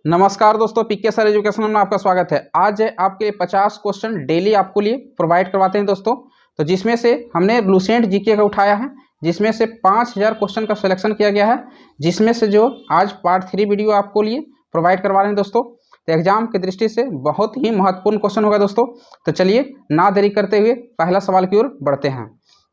नमस्कार दोस्तों, पीके sir education में आपका स्वागत है। आज आपके 50 क्वेश्चन डेली आपको लिए प्रोवाइड करवाते हैं दोस्तों। तो जिसमें से हमने लूसेंट जीके का उठाया है, जिसमें से 5000 क्वेश्चन का सिलेक्शन किया गया है, जिसमें से जो आज पार्ट 3 वीडियो आपको लिए प्रोवाइड करवा रहे हैं दोस्तों। तो एग्जाम की दृष्टि से बहुत ही महत्वपूर्ण क्वेश्चन होगा दोस्तों। तो चलिए ना देरी करते हुए पहला सवाल की ओर बढ़ते हैं।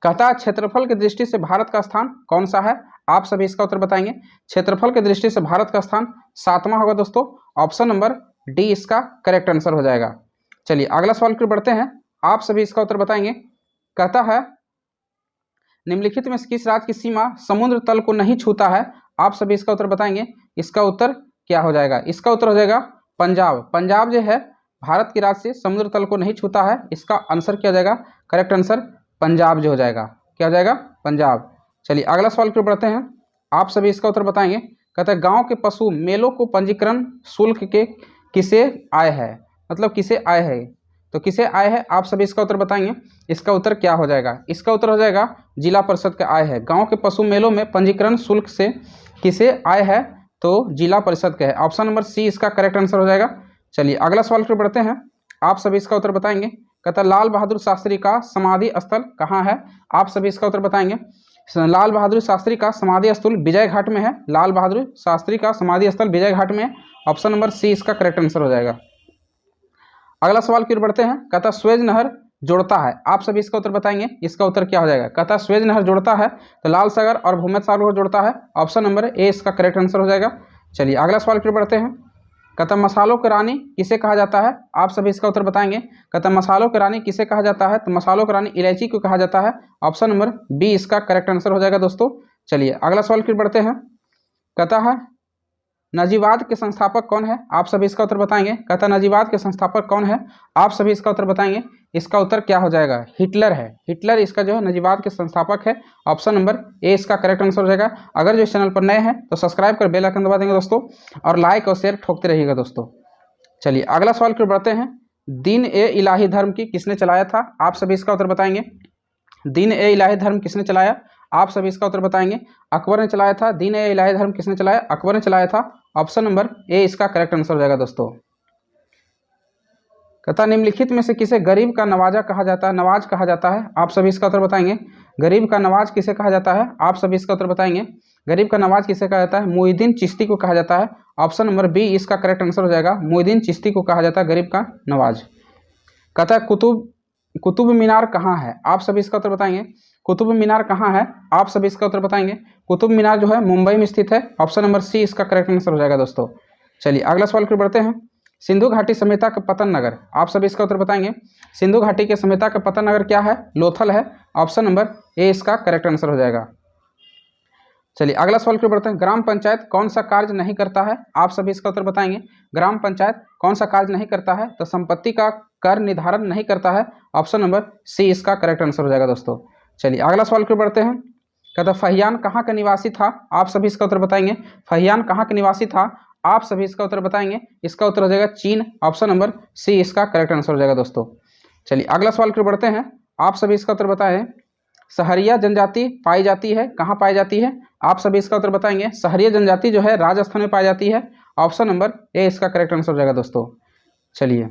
कहता है क्षेत्रफल की दृष्टि से भारत का स्थान कौन सा है? आप सभी इसका उत्तर बताएंगे। क्षेत्रफल की दृष्टि से भारत का स्थान 7वां होगा दोस्तों। ऑप्शन नंबर डी इसका करेक्ट आंसर हो जाएगा। चलिए अगला सवाल की ओर बढ़ते हैं। आप सभी इसका उत्तर बताएंगे। कहता है निम्नलिखित में किस राज्य की सीमा समुद्र तल को नहीं छूता है? आप सभी इसका उत्तर बताएंगे। इसका उत्तर क्या हो जाएगा? इसका उत्तर हो जाएगा पंजाब। पंजाब जो है भारत के राज्य से समुद्र तल को नहीं छूता है। इसका आंसर क्या हो जाएगा? करेक्ट आंसर पंजाब जो हो जाएगा। क्या हो जाएगा? पंजाब। चलिए अगला सवाल की ओर बढ़ते हैं। आप सभी इसका उत्तर बताएंगे। कहते हैं गांव के पशु मेलों को पंजीकरण शुल्क के किसे आय है? मतलब किसे आय है? तो किसे आय है? आप सभी इसका उत्तर बताएंगे। इसका उत्तर क्या हो जाएगा? इसका उत्तर हो जाएगा जिला परिषद का आय है। गांव के पशु मेलों में पंजीकरण शुल्क से किसे आय है? तो जिला परिषद का है। ऑप्शन नंबर सी इसका करेक्ट आंसर हो जाएगा। चलिए अगला सवाल की ओर बढ़ते हैं। आप सभी इसका उत्तर बताएंगे। कहता है लाल बहादुर शास्त्री का समाधि स्थल कहाँ है? आप सभी इसका उत्तर बताएंगे। लाल बहादुर शास्त्री का समाधि स्थल विजय घाट में है। लाल बहादुर शास्त्री का समाधि स्थल विजय घाट में है। ऑप्शन नंबर सी इसका करेक्ट आंसर हो जाएगा। अगला सवाल की ओर बढ़ते हैं। कहता स्वेज नहर जोड़ता है। आप सभी इसका उत्तर बताएंगे। इसका उत्तर क्या हो जाएगा? कहता स्वेज नहर जोड़ता है तो लाल सागर और भूमध्य सागर को जोड़ता है। ऑप्शन नंबर ए इसका करेक्ट आंसर हो जाएगा। चलिए अगला सवाल की ओर बढ़ते हैं। कहता मसालों की रानी किसे कहा जाता है? आप सभी इसका उत्तर बताएंगे। कहता मसालों की रानी किसे कहा जाता है? तो मसालों की रानी इलायची को कहा जाता है। ऑप्शन नंबर बी इसका करेक्ट आंसर हो जाएगा दोस्तों। चलिए अगला सवाल की ओर बढ़ते हैं। कहता है नाजीवाद के संस्थापक कौन है? आप सभी इसका उत्तर बताएंगे। कहता नाजीवाद के संस्थापक कौन है? आप सभी इसका उत्तर बताएंगे। इसका उत्तर क्या हो जाएगा? हिटलर है। हिटलर इसका जो है नाजीवाद के संस्थापक है। ऑप्शन नंबर ए इसका करेक्ट आंसर हो जाएगा। अगर जो इस चैनल पर नए हैं तो सब्सक्राइब कर बेल आइकन दबा देंगे दोस्तों, और लाइक और शेयर ठोकते रहिएगा दोस्तों। चलिए अगला सवाल की ओर बढ़ते हैं। दीन ए इलाही धर्म की किसने चलाया था? आप सभी इसका उत्तर बताएंगे। दीन ए इलाही धर्म किसने चलाया? आप सभी इसका उत्तर बताएंगे। अकबर ने चलाया था। दीन ए इलाही धर्म किसने चलाया? अकबर ने चलाया था। ऑप्शन नंबर ए इसका करेक्ट आंसर हो जाएगा दोस्तों। कहता निम्नलिखित में से किसे गरीब का नवाजा कहा जाता है? नवाज कहा जाता है। आप सभी इसका उत्तर बताएंगे। गरीब का नवाज किसे कहा जाता है? आप सभी इसका उत्तर बताएंगे। गरीब का नवाज किसे कहा जाता है? मुहिद्दीन चिश्ती को कहा जाता है। ऑप्शन नंबर बी इसका करेक्ट आंसर हो जाएगा। मुहिद्दीन चिश्ती को कहा जाता है गरीब का नवाज। कहता है कुतुब मीनार कहाँ है? आप सभी इसका उत्तर बताएंगे। कुतुब मीनार कहाँ है? आप सभी इसका उत्तर बताएंगे। कुतुब मीनार जो है मुंबई में स्थित है। ऑप्शन नंबर सी इसका करेक्ट आंसर हो जाएगा दोस्तों। चलिए अगला सवाल की ओर बढ़ते हैं। सिंधु घाटी सभ्यता का पतन नगर, आप सभी इसका उत्तर बताएंगे। सिंधु घाटी के सभ्यता का पतन नगर क्या है? लोथल है। ऑप्शन नंबर ए इसका करेक्ट आंसर हो जाएगा। चलिए अगला सवाल की ओर बढ़ते हैं। ग्राम पंचायत कौन सा कार्य नहीं करता है? आप सभी इसका उत्तर बताएंगे। ग्राम पंचायत कौन सा कार्य नहीं करता है? तो संपत्ति का कर निर्धारण नहीं करता है। ऑप्शन नंबर सी इसका करेक्ट आंसर हो जाएगा दोस्तों। चलिए अगला सवाल की ओर बढ़ते हैं। कहता फहियान कहाँ का निवासी था? आप सभी इसका उत्तर बताएंगे। फहियान कहाँ का निवासी था? आप सभी इसका उत्तर बताएंगे। इसका उत्तर हो जाएगा चीन। ऑप्शन नंबर सी इसका करेक्ट आंसर हो जाएगा दोस्तों। चलिए अगला सवाल की ओर बढ़ते हैं। आप सभी इसका उत्तर बताएं। सहरिया जनजाति पाई जाती है कहाँ पाई जाती है? आप सभी इसका उत्तर बताएंगे। सहरिया जनजाति जो है राजस्थान में पाई जाती है। ऑप्शन नंबर ए इसका करेक्ट आंसर हो जाएगा दोस्तों। चलिए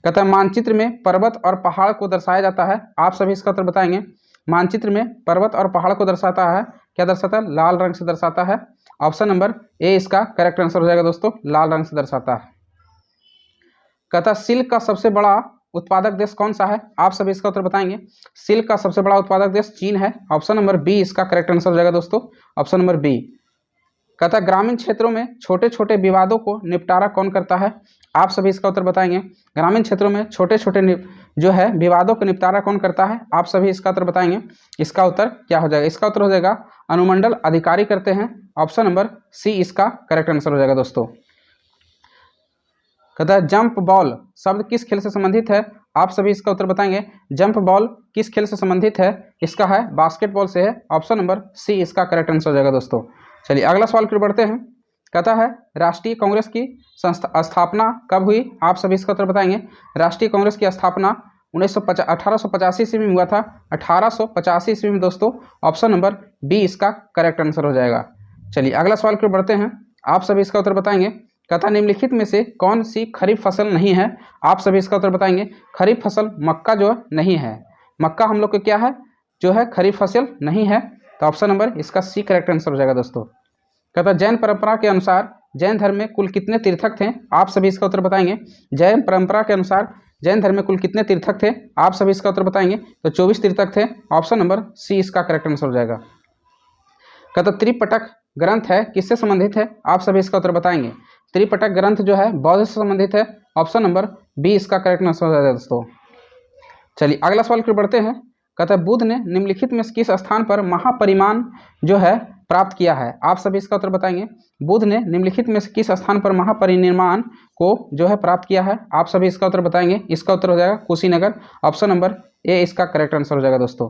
कहता है मानचित्र में पर्वत और पहाड़ को दर्शाया जाता है। आप सभी इसका उत्तर बताएंगे। मानचित्र में पर्वत और पहाड़ को दर्शाता है। क्या दर्शाता है? लाल रंग से दर्शाता है। ऑप्शन नंबर ए इसका करेक्ट आंसर हो जाएगा दोस्तों। लाल रंग से दर्शाता है। कहता सिल्क का सबसे बड़ा उत्पादक देश कौन सा है? आप सभी इसका उत्तर बताएंगे। सिल्क का सबसे बड़ा उत्पादक देश चीन है। ऑप्शन नंबर बी इसका करेक्ट आंसर हो जाएगा दोस्तों। Option number B. कहता ग्रामीण क्षेत्रों में छोटे छोटे विवादों को निपटारा कौन करता है? आप सभी इसका उत्तर बताएंगे। ग्रामीण क्षेत्रों में छोटे छोटे जो है विवादों का निपटारा कौन करता है? आप सभी इसका उत्तर बताएंगे। इसका उत्तर क्या हो जाएगा? इसका उत्तर हो जाएगा अनुमंडल अधिकारी करते हैं। ऑप्शन नंबर सी इसका करेक्ट आंसर हो जाएगा दोस्तों। कहता है जंप बॉल शब्द किस खेल से संबंधित है? आप सभी इसका उत्तर बताएंगे। जंप बॉल किस खेल से संबंधित है? इसका है बास्केटबॉल से है। ऑप्शन नंबर सी इसका करेक्ट आंसर हो जाएगा दोस्तों। चलिए अगला सवाल की ओर बढ़ते हैं। कहता है राष्ट्रीय कांग्रेस की स्थापना कब हुई? आप सभी इसका उत्तर बताएंगे। राष्ट्रीय कांग्रेस की स्थापना 1885 ईस्वी में हुआ था। 1885 ईस्वी में दोस्तों। ऑप्शन नंबर बी इसका करेक्ट आंसर हो जाएगा। चलिए अगला सवाल की ओर बढ़ते हैं। आप सभी इसका उत्तर बताएंगे। कहता निम्नलिखित में से कौन सी खरीफ फसल नहीं है? आप सभी इसका उत्तर बताएंगे। खरीफ फसल मक्का जो नहीं है, मक्का हम लोग को क्या है जो है खरीफ फसल नहीं है, तो ऑप्शन नंबर इसका सी करेक्ट आंसर हो जाएगा दोस्तों। कहता जैन परंपरा के अनुसार जैन धर्म में कुल कितने तीर्थक थे? आप सभी इसका उत्तर बताएंगे। जैन परंपरा के अनुसार जैन धर्म में कुल कितने तीर्थक थे? आप सभी इसका उत्तर बताएंगे। तो 24 तीर्थक थे, ऑप्शन नंबर सी इसका करेक्ट आंसर हो जाएगा। कहता त्रिपिटक ग्रंथ है किससे संबंधित है? आप सभी इसका उत्तर बताएंगे। त्रिपिटक ग्रंथ जो है बौद्ध से संबंधित है, ऑप्शन नंबर बी इसका करेक्ट आंसर हो जाएगा दोस्तों। चलिए अगला सवाल की बढ़ते हैं। कहता है बुद्ध ने निम्नलिखित में किस स्थान पर महापरिमाण जो है प्राप्त किया है? आप सभी इसका उत्तर बताएंगे। बुद्ध ने निम्नलिखित में से किस स्थान पर महापरिनिर्वाण को जो है प्राप्त किया है? आप सभी इसका उत्तर बताएंगे। इसका उत्तर हो जाएगा कुशीनगर, ऑप्शन नंबर ए इसका करेक्ट आंसर हो जाएगा दोस्तों।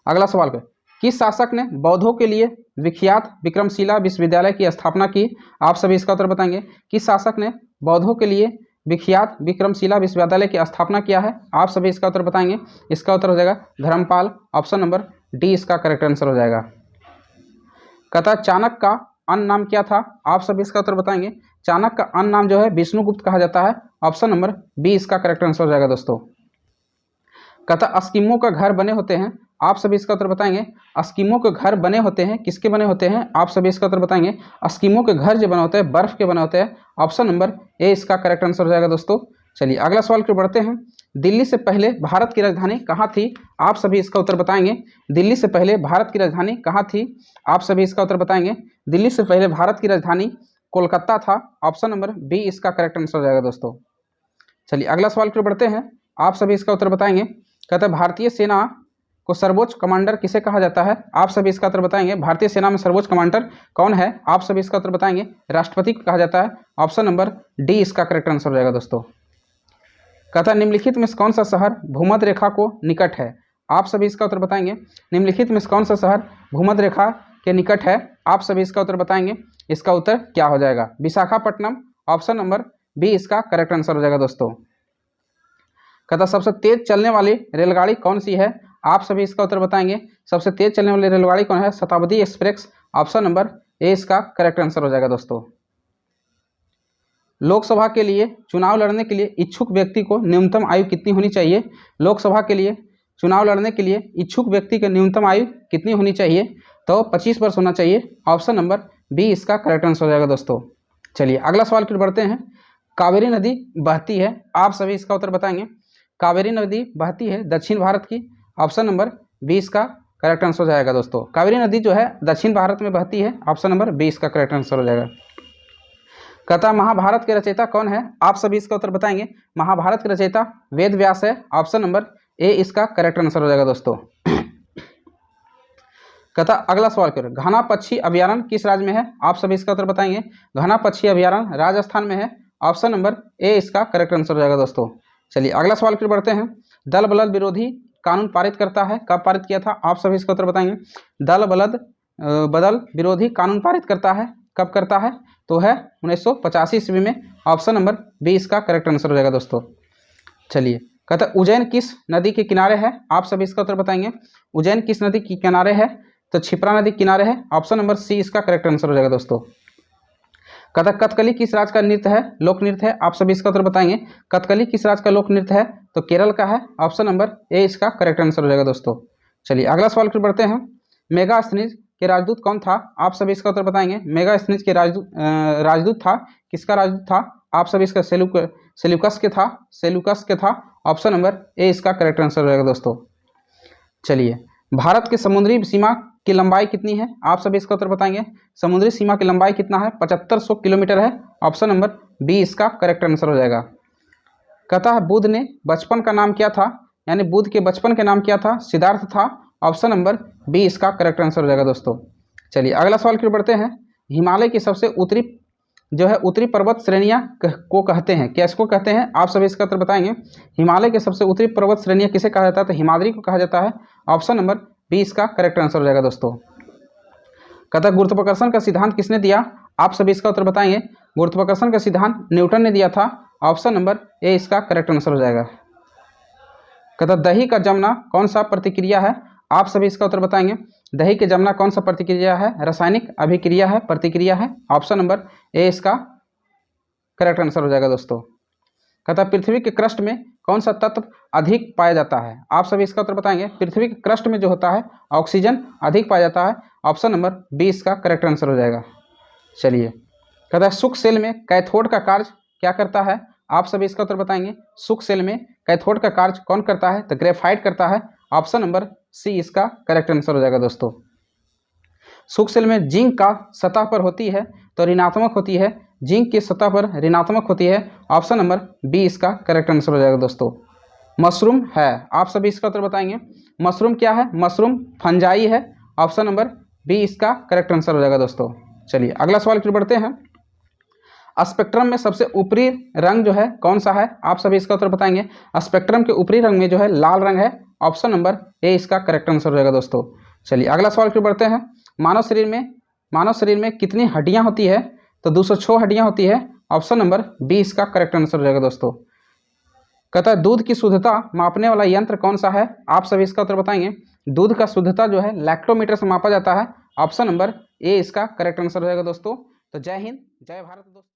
अगला सवाल है किस शासक ने बौद्धों के लिए विख्यात विक्रमशिला विश्वविद्यालय की स्थापना की? आप सभी इसका उत्तर बताएंगे। किस शासक ने बौद्धों के लिए विख्यात विक्रमशिला विश्वविद्यालय की स्थापना किया है? आप सभी इसका उत्तर बताएंगे। इसका उत्तर हो जाएगा धर्मपाल, ऑप्शन नंबर डी इसका करेक्ट आंसर हो जाएगा। कहता चाणक्य का अन्य नाम क्या था? आप सभी इसका उत्तर बताएंगे। चाणक्य का अन्य नाम जो है विष्णुगुप्त कहा जाता है, ऑप्शन नंबर बी इसका करेक्ट आंसर हो जाएगा दोस्तों। कहता अस्किमो का घर बने होते हैं, आप सभी इसका उत्तर बताएंगे। अस्किमो के घर बने होते हैं, किसके बने होते हैं? आप सभी इसका उत्तर बताएंगे। अस्किमो के घर जो बने होते हैं बर्फ के बने होते हैं, ऑप्शन नंबर ए इसका करेक्ट आंसर हो जाएगा दोस्तों। चलिए अगला सवाल की बढ़ते हैं। दिल्ली से पहले भारत की राजधानी कहाँ थी? आप सभी इसका उत्तर बताएंगे। दिल्ली से पहले भारत की राजधानी कहाँ थी? आप सभी इसका उत्तर बताएंगे। दिल्ली से पहले भारत की राजधानी कोलकाता था, ऑप्शन नंबर बी इसका करेक्ट आंसर हो जाएगा दोस्तों। चलिए अगला सवाल की बढ़ते हैं। आप सभी इसका उत्तर बताएंगे। कहता है भारतीय सेना को सर्वोच्च कमांडर किसे कहा जाता है? आप सभी इसका उत्तर बताएंगे। भारतीय सेना में सर्वोच्च कमांडर कौन है? आप सभी इसका उत्तर बताएंगे। राष्ट्रपति को कहा जाता है, ऑप्शन नंबर डी इसका करेक्ट आंसर हो जाएगा दोस्तों। कहता है निम्नलिखित में कौन सा शहर भूमध्य रेखा को निकट है? आप सभी इसका उत्तर बताएंगे। निम्नलिखित में कौन सा शहर भूमध्य रेखा के निकट है? आप सभी इसका उत्तर बताएंगे। इसका उत्तर क्या हो जाएगा? विशाखापट्टनम, ऑप्शन नंबर बी इसका करेक्ट आंसर हो जाएगा दोस्तों। कहता सबसे तेज चलने वाली रेलगाड़ी कौन सी है? आप सभी इसका उत्तर बताएंगे। सबसे तेज चलने वाली रेलगाड़ी कौन है? शताब्दी एक्सप्रेस, ऑप्शन नंबर ए इसका करेक्ट आंसर हो जाएगा दोस्तों। लोकसभा के लिए चुनाव लड़ने के लिए इच्छुक व्यक्ति को न्यूनतम आयु कितनी होनी चाहिए? लोकसभा के लिए चुनाव लड़ने के लिए इच्छुक व्यक्ति की न्यूनतम आयु कितनी होनी चाहिए? तो 25 वर्ष होना चाहिए, ऑप्शन नंबर बी इसका करेक्ट आंसर हो जाएगा दोस्तों। चलिए अगला सवाल की बढ़ते हैं। कावेरी नदी बहती है, आप सभी इसका उत्तर बताएंगे। कावेरी नदी बहती है दक्षिण भारत की, ऑप्शन नंबर बी इसका करेक्ट आंसर हो जाएगा दोस्तों। कावेरी नदी जो है दक्षिण भारत में बहती है, ऑप्शन नंबर बी इसका करेक्ट आंसर हो जाएगा। कहता महाभारत के रचयिता कौन है? आप सभी इसका उत्तर बताएंगे। महाभारत के रचयिता वेद व्यास है, ऑप्शन नंबर ए इसका करेक्ट आंसर हो जाएगा दोस्तों। कहता अगला सवाल करो, घना पक्षी अभ्यारण्य किस राज्य में है? आप सभी इसका उत्तर बताएंगे। घना पक्षी अभ्यारण्य राजस्थान में है, ऑप्शन नंबर ए इसका करेक्ट आंसर हो जाएगा दोस्तों। चलिए अगला सवाल की बढ़ते हैं। दल बलद विरोधी कानून पारित करता है, कब पारित किया था? आप सभी इसका उत्तर बताएंगे। दल बलद बदल विरोधी कानून पारित करता है, कब करता है? तो है 1985 ईस्वी में, ऑप्शन नंबर बी इसका करेक्ट आंसर हो जाएगा दोस्तों। चलिए कहता उज्जैन किस नदी के किनारे है? आप सभी इसका उत्तर बताएंगे। उज्जैन किस नदी के किनारे है? तो क्षिप्रा नदी किनारे है, ऑप्शन नंबर सी इसका करेक्ट आंसर हो जाएगा दोस्तों। कहता कथकली किस राज्य का नृत्य है? लोक नृत्य है, आप सभी इसका उत्तर बताएंगे। कथकली किस राज्य का लोक नृत्य है? तो केरल का है, ऑप्शन नंबर ए इसका करेक्ट आंसर हो जाएगा दोस्तों। चलिए अगला सवाल की बढ़ते हैं। मेगास्थनीज के राजदूत कौन था? आप सभी इसका उत्तर बताएंगे। मेगास्थनीज के राजदूत था, किसका राजदूत था? आप सभी इसका सेल्यूकस के था, ऑप्शन नंबर ए इसका करेक्ट आंसर हो जाएगा दोस्तों। चलिए भारत की समुद्री सीमा की लंबाई कितनी है? आप सभी इसका उत्तर बताएंगे। समुद्री सीमा की लंबाई कितना है? 7500 किलोमीटर है, ऑप्शन नंबर बी इसका करेक्ट आंसर हो जाएगा। कहता है बुद्ध ने बचपन का नाम क्या था? यानी बुद्ध के बचपन के नाम क्या था? सिद्धार्थ था, ऑप्शन नंबर बी इसका करेक्ट आंसर हो जाएगा दोस्तों। चलिए अगला सवाल की बढ़ते हैं। हिमालय की सबसे उत्तरी पर्वत श्रेणियाँ को कहते हैं, क्या इसको कहते हैं? आप सभी इसका उत्तर बताएंगे। हिमालय के सबसे उत्तरी पर्वत श्रेणियाँ किसे कहा जाता है? तो हिमाद्री को कहा जाता है, ऑप्शन नंबर बी इसका करेक्ट आंसर हो जाएगा दोस्तों। कहता गुरुत्वाकर्षण का सिद्धांत किसने दिया? आप सभी इसका उत्तर बताएंगे। गुरुत्वाकर्षण का सिद्धांत न्यूटन ने दिया था, ऑप्शन नंबर ए इसका करेक्ट आंसर हो जाएगा। कहता दही का जमना कौन सा प्रतिक्रिया है? आप सभी इसका उत्तर बताएंगे। दही के जमना कौन सा प्रतिक्रिया है? रासायनिक अभिक्रिया है, प्रतिक्रिया है। ऑप्शन नंबर ए इसका करेक्ट आंसर हो जाएगा दोस्तों। कहता है पृथ्वी के क्रस्ट में कौन सा तत्व अधिक पाया जाता है? आप सभी इसका उत्तर बताएंगे। पृथ्वी के क्रस्ट में जो होता है ऑक्सीजन अधिक पाया जाता है। ऑप्शन नंबर बी इसका करेक्ट आंसर हो जाएगा। चलिए, कहता है शुक्र सेल में कैथोड का कार्य क्या करता है? आप सभी इसका उत्तर बताएंगे। शुक्र सेल में कैथोड का कार्य कौन करता है? तो ग्रेफाइट करता है। ऑप्शन नंबर सी इसका करेक्ट आंसर हो जाएगा दोस्तों। शुक्र सेल में जिंक का सतह पर होती है तो ऋणात्मक होती है, जिंक की सतह पर ऋणात्मक होती है। ऑप्शन नंबर बी इसका करेक्ट आंसर हो जाएगा दोस्तों। मशरूम है, आप सभी इसका उत्तर बताएंगे। मशरूम क्या है? मशरूम फंजाई है। ऑप्शन नंबर बी इसका करेक्ट आंसर हो जाएगा दोस्तों। चलिए अगला सवाल की ओर बढ़ते हैं। स्पेक्ट्रम में सबसे ऊपरी रंग जो है कौन सा है? आप सभी इसका उत्तर बताएंगे। स्पेक्ट्रम के ऊपरी रंग में जो है लाल रंग है। ऑप्शन नंबर ए इसका करेक्ट आंसर हो जाएगा दोस्तों। चलिए अगला सवाल की ओर बढ़ते हैं। मानव शरीर में कितनी हड्डियां होती है? तो 206 हड्डियां होती है। ऑप्शन नंबर बी इसका करेक्ट आंसर हो जाएगा दोस्तों। कहता है दूध की शुद्धता मापने वाला यंत्र कौन सा है? आप सभी इसका उत्तर बताएंगे। दूध का शुद्धता जो है लैक्टोमीटर से मापा जाता है। ऑप्शन नंबर ए इसका करेक्ट आंसर हो जाएगा दोस्तों। तो जय हिंद, जय भारत दोस्तों।